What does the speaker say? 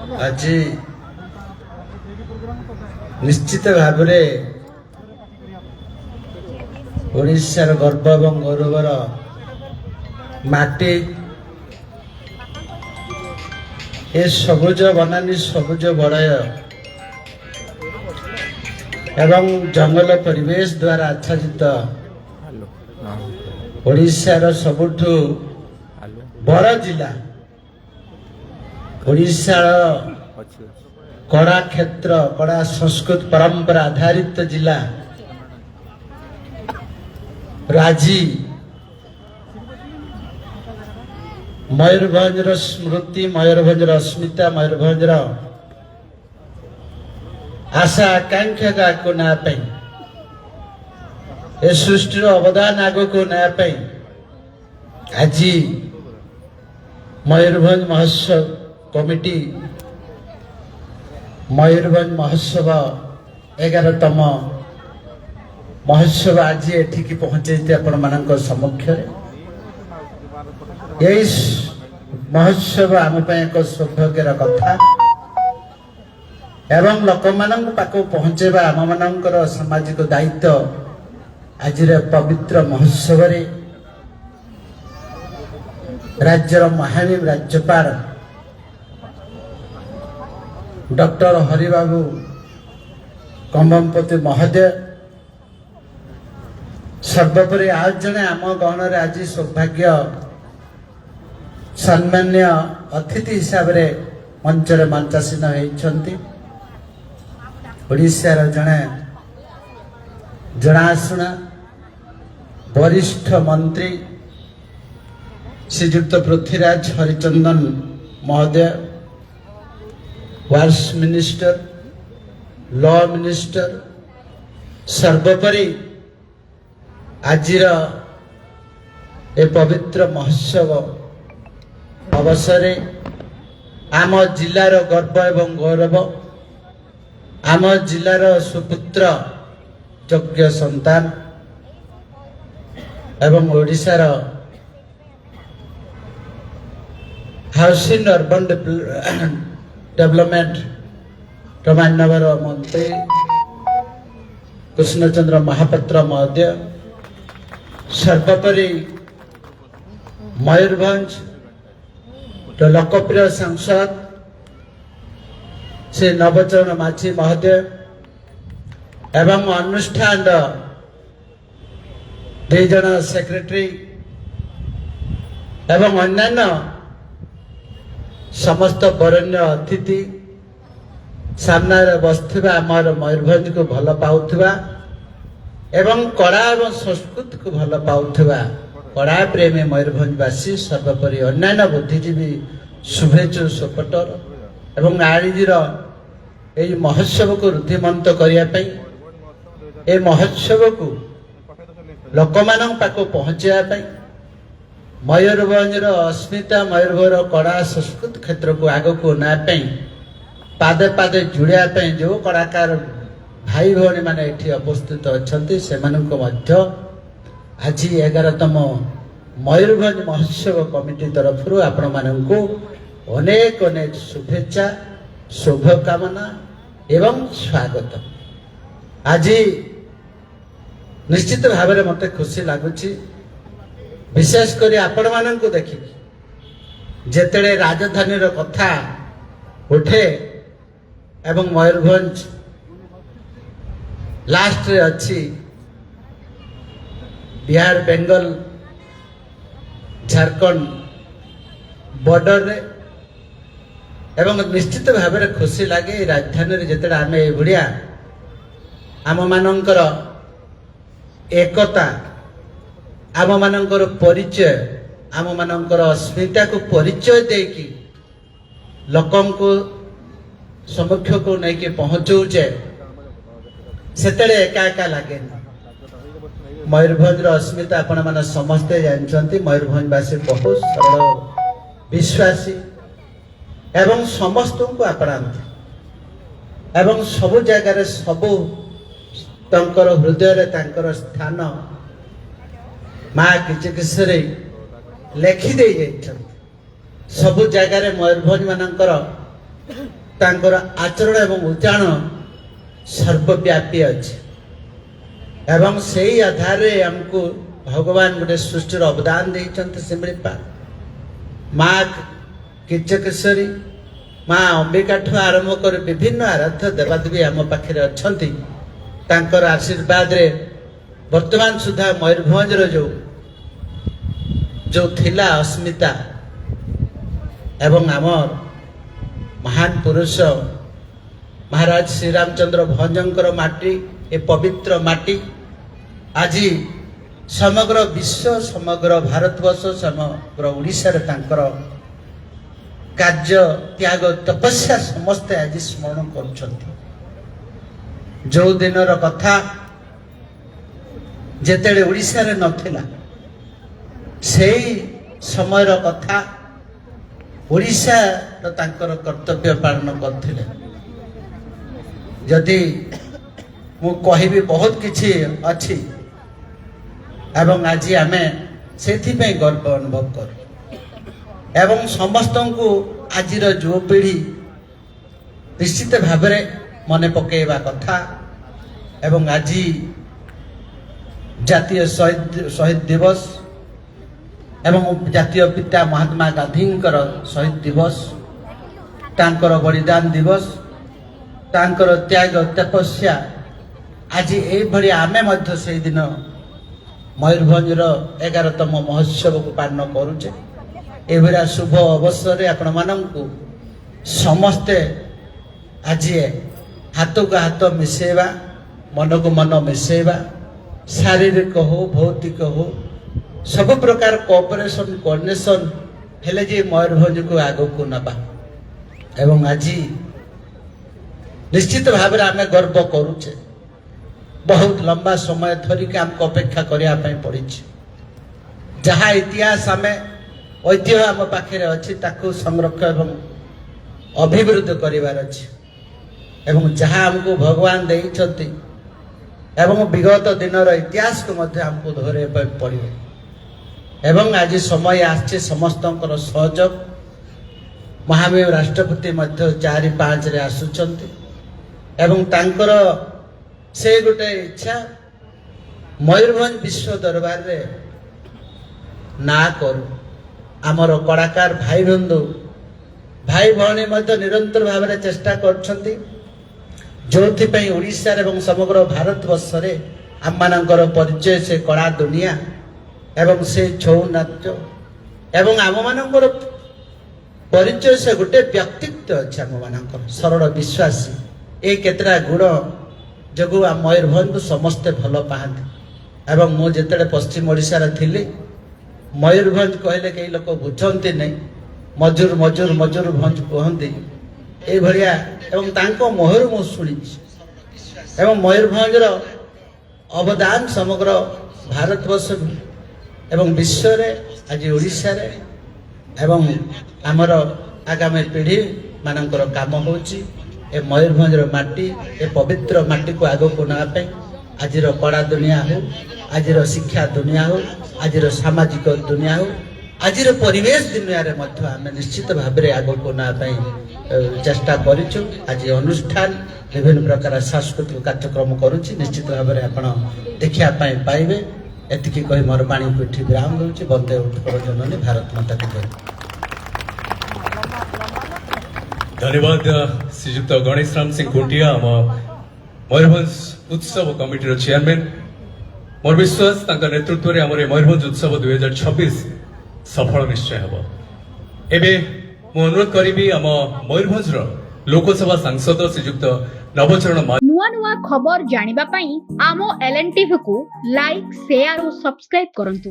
आज निश्चित भाव ओडिशार गर्व एवं गौरवर माटी ए सबुज बनानी सबुज बड़य एवं जंगल परिवेश द्वारा आच्छादित ओडिशार सबुठु बड़ जिला ओडिशार कड़ा क्षेत्र कड़ा संस्कृत परंपरा आधारित जिला राजी मयूरभंजर स्मृति मयूरभंजर अस्मिता मयूरभंजर आशा आकांक्षा को नापी ए सृष्टि अवदान आग को नापी आज मयूरभंज महोत्सव कमिटी मयूरभंज महोत्सव 11तम महोत्सव आज एठिकी पहुंचे आपण मान समक्ष यही महोत्सव आम एक सौभाग्यर कथा एवं लोक मान पाक पहुंचेबा आम मानकर सामाजिक दायित्व आज पवित्र महोत्सव राज्यर महावीर राज्यपाल डॉक्टर हरिबाबू कंबमपति महोदय सर्वोपरि आज जने आम गहन आज सौभाग्य सम्मान्य अतिथि हिसाब से मंचर मंचासीन होती ओडिशार जड़े जनाशुना वरिष्ठ मंत्री श्रीयुक्त पृथ्वीराज हरिचंदन महोदय वार्स मिनिस्टर लॉ मिनिस्टर सर्वोपरि आज ए पवित्र महोत्सव अवसर आम जिलार गर्व एवं गौरव आम जिलार सुपुत्र योग्य संतान एवं ओडिशार हाउसिंग अर्बन डेवलपमेंट मान्यवर मंत्री कृष्णचंद्र महापात्र महोदय सर्वोपरि मयूरभंज लोकप्रिय सांसद श्री नवचरण माझी महोदय एवं अनुष्ठान दुईज सेक्रेटरी एवं अन्यान्य समस्त बरण्य अतिथि सामने बसुवा आमर मयूरभंज को भल पाउथुवा एवं कला एवं संस्कृति को भल पाउथुवा कला प्रेमी मयूरभंजवासी सर्वोपरि अन्यान्य बुद्धिजीवी शुभेच्छु सपोर्टर एवं आजिर यही महोत्सव को रुद्धिमंत करने ए महोत्सव को लोक मान पाक पहुँचापी मयूरभंजर अस्मिता मयूरभंज कला संस्कृति क्षेत्र को आग को नापी पादे पादे जोड़ापी जो कलाकार भाई भौणी मैंने ये उपस्थित अच्छा से आज 11तम मयूरभंज महोत्सव कमिटी तरफ आपण मानू अनेक अनेक शुभेच्छा शुभकामना एवं स्वागत आज निश्चित भाव में मत खुशी लगुच विशेषकर आपण मानू देखी जेते राजधानी कथा उठे एवं मयूरभंज लास्ट रे अच्छी बिहार बेंगल झारखंड बॉर्डर रे एवं निश्चित भाव में खुशी लगे राजधानी जिते आम ये आम मानकर एकता आम मानकर परिचय आम मानकर अस्मिता को परिचय देकी लोकं को समक्ष को लेकिन पहुँचौचे से एका एका लगे मयूरभंज अस्मिता आपण मैंने समस्ते जानते मयूरभंजवासी बहुत सरल विश्वासी एवं समस्त को आपणाती एवं सबु जगार सबु तंकर हृदय तंकर स्थान माँ किचकिशोरी लेखिदे सबु जगार मयूरभंज मानकर ତାଙ୍କର ଆଚରଣ ଏବଂ ଉଚ୍ଚାରଣ ସର୍ବବ୍ୟାପୀ ଅଛି ଏବଂ ସେଇ ଆଧାରରେ ଆମକୁ ଭଗବାନ ଗୋଟେ ସୃଷ୍ଟିର ଅବଦାନ ଦେଇଛନ୍ତି ଶିମିଳିପାଳ ମା କିଚକେଶ୍ୱରୀ ମା ଅମ୍ବିକାଠୁ ଆରମ୍ଭ କରି ବିଭିନ୍ନ ଆରାଧ୍ୟ ଦେବାଦେବୀ ଆମ ପାଖରେ ଅଛନ୍ତି। ତାଙ୍କର ଆଶୀର୍ବାଦରେ ବର୍ତ୍ତମାନ ସୁଦ୍ଧା ମୟୂରଭଞ୍ଜର ଯୋଉ ଥିଲା ଅସ୍ମିତା ଏବଂ ଆମର ମହାନ ପୁରୁଷ ମହାରାଜ ଶ୍ରୀରାମଚନ୍ଦ୍ର ଭଞ୍ଜଙ୍କର ମାଟି ଏ ପବିତ୍ର ମାଟି ଆଜି ସମଗ୍ର ବିଶ୍ୱ ସମଗ୍ର ଭାରତବର୍ଷ ସମଗ୍ର ଓଡ଼ିଶାରେ ତାଙ୍କର କାର୍ଯ୍ୟ ତ୍ୟାଗ ତପସ୍ୟା ସମସ୍ତେ ଆଜି ସ୍ମରଣ କରୁଛନ୍ତି। ଯୋଉ ଦିନର କଥା ଯେତେବେଳେ ଓଡ଼ିଶାରେ ନଥିଲା ସେଇ ସମୟର କଥା ଓଡ଼ିଶାର ତାଙ୍କର କର୍ତ୍ତବ୍ୟ ପାଳନ କରୁଥିଲେ। ଯଦି ମୁଁ କହିବି ବହୁତ କିଛି ଅଛି ଏବଂ ଆଜି ଆମେ ସେଥିପାଇଁ ଗର୍ବ ଅନୁଭବ କରୁ ଏବଂ ସମସ୍ତଙ୍କୁ ଆଜିର ଯୁବପିଢ଼ି ନିଶ୍ଚିତ ଭାବରେ ମନେ ପକାଇବା କଥା ଏବଂ ଆଜି ଜାତୀୟ ଶହୀଦ ଦିବସ ଏବଂ ଜାତୀୟ ପିତା ମହାତ୍ମା ଗାନ୍ଧୀଙ୍କର ଶହୀଦ ଦିବସ ତାଙ୍କର ବଳିଦାନ ଦିବସ ତାଙ୍କର ତ୍ୟାଗ ତପସ୍ୟା ଆଜି ଏଇଭଳି ଆମେ ମଧ୍ୟ ସେଇଦିନ ମୟୂରଭଞ୍ଜର 11ତମ ମହୋତ୍ସବକୁ ପାଳନ କରୁଛେ। ଏଭଳିଆ ଶୁଭ ଅବସରରେ ଆପଣମାନଙ୍କୁ ସମସ୍ତେ ଆଜି ହାତକୁ ହାତ ମିଶାଇବା ମନକୁ ମନ ମିଶାଇବା ଶାରୀରିକ ହଉ ଭୌତିକ ହଉ ସବୁ ପ୍ରକାର କୋଅପରେସନ କୋଅର୍ଡିନେସନ ହେଲେ ଯେ ମୟୂରଭଞ୍ଜକୁ ଆଗକୁ ନେବା ଏବଂ ଆଜି ନିଶ୍ଚିତ ଭାବରେ ଆମେ ଗର୍ବ କରୁଛେ। ବହୁତ ଲମ୍ବା ସମୟ ଧରିକି ଆମକୁ ଅପେକ୍ଷା କରିବା ପାଇଁ ପଡ଼ିଛି। ଯାହା ଇତିହାସ ଆମେ ଐତିହ୍ୟ ଆମ ପାଖରେ ଅଛି ତାକୁ ସଂରକ୍ଷଣ ଏବଂ ଅଭିବୃଦ୍ଧି କରିବାର ଅଛି ଏବଂ ଯାହା ଆମକୁ ଭଗବାନ ଦେଇଛନ୍ତି ଏବଂ ବିଗତ ଦିନର ଇତିହାସକୁ ମଧ୍ୟ ଆମକୁ ଧରିବା ପାଇଁ ପଡ଼ିବ ଏବଂ ଆଜି ସମୟ ଆସିଛି ସମସ୍ତଙ୍କର ସହଯୋଗ। ମହାମହିମ ରାଷ୍ଟ୍ରପତି ମଧ୍ୟ 4-5ରେ ଆସୁଛନ୍ତି ଏବଂ ତାଙ୍କର ସେ ଗୋଟେ ଇଚ୍ଛା ମୟୂରଭଞ୍ଜ ବିଶ୍ୱ ଦରବାରରେ ନାଁ କରୁ। ଆମର କଳାକାର ଭାଇ ଭଉଣୀ ମଧ୍ୟ ନିରନ୍ତର ଭାବରେ ଚେଷ୍ଟା କରୁଛନ୍ତି ଯୋଉଥିପାଇଁ ଓଡ଼ିଶାରେ ଏବଂ ସମଗ୍ର ଭାରତବର୍ଷରେ ଆମମାନଙ୍କର ପରିଚୟ ସେ କଳା ଦୁନିଆ ଏବଂ ସେ ଛଉ ନାଚ ଏବଂ ଆମମାନଙ୍କର ପରିଚୟ ସେ ଗୋଟେ ବ୍ୟକ୍ତିତ୍ୱ ଅଛି ଆମମାନଙ୍କର ସରଳ ବିଶ୍ୱାସୀ ଏ କେତେଟା ଗୁଣ ଯୋଗୁଁ ମୟୂରଭଞ୍ଜକୁ ସମସ୍ତେ ଭଲ ପାଆନ୍ତି ଏବଂ ମୁଁ ଯେତେବେଳେ ପଶ୍ଚିମ ଓଡ଼ିଶାରେ ଥିଲି ମୟୂରଭଞ୍ଜ କହିଲେ କେହି ଲୋକ ବୁଝନ୍ତି ନାହିଁ ମୟୂରଭଞ୍ଜ କୁହନ୍ତି ଏଇଭଳିଆ ଏବଂ ତାଙ୍କ ମୁହଁରୁ ମୁଁ ଶୁଣିଛି ଏବଂ ମୟୂରଭଞ୍ଜର ଅବଦାନ ସମଗ୍ର ଭାରତବର୍ଷ ଏବଂ ବିଶ୍ୱରେ ଆଜି ଓଡ଼ିଶାରେ ଏବଂ ଆମର ଆଗାମୀ ପିଢ଼ି ମାନଙ୍କର କାମ ହେଉଛି ଏ ମୟୂରଭଞ୍ଜର ମାଟି ଏ ପବିତ୍ର ମାଟିକୁ ଆଗକୁ ନେବା ପାଇଁ ଆଜିର କଳା ଦୁନିଆ ହଉ ଆଜିର ଶିକ୍ଷା ଦୁନିଆ ହଉ ଆଜିର ସାମାଜିକ ଦୁନିଆ ହଉ ଆଜିର ପରିବେଶ ଦୁନିଆରେ ମଧ୍ୟ ଆମେ ନିଶ୍ଚିତ ଭାବରେ ଆଗକୁ ନେବା ପାଇଁ ଚେଷ୍ଟା କରିଛୁ। ଆଜି ଅନୁଷ୍ଠାନ ବିଭିନ୍ନ ପ୍ରକାର ସାଂସ୍କୃତିକ କାର୍ଯ୍ୟକ୍ରମ କରୁଛି ନିଶ୍ଚିତ ଭାବରେ ଆପଣ ଦେଖିବା ପାଇଁ ପାଇବେ। ଏତିକି କହି ମୋର ବାଣୀକୁ ଏଠି ବିରାମ ଦେଉଛି। ବନ୍ଦେ ଉତ୍କଳ ଜନନୀ ଭାରତ ମାତା କି ଜୟ। धन्यवाद श्रीजुक्त गणेश राम सिंह खुंटिया आम मयूरभंज उत्सव कमिटी चेयरमैन। मोर विश्वास नेतृत्व में आम मयूरभंज उत्सव 2026 सफल निश्चय हम। एवं मु अनुरोध करी आम मयूरभंज लोकसभा सांसद श्रीजुक्त नवचरण नुआ नुआ खबर जानिबा पई आम LNTV को लाइक शेयर और सब्सक्राइब करंतु।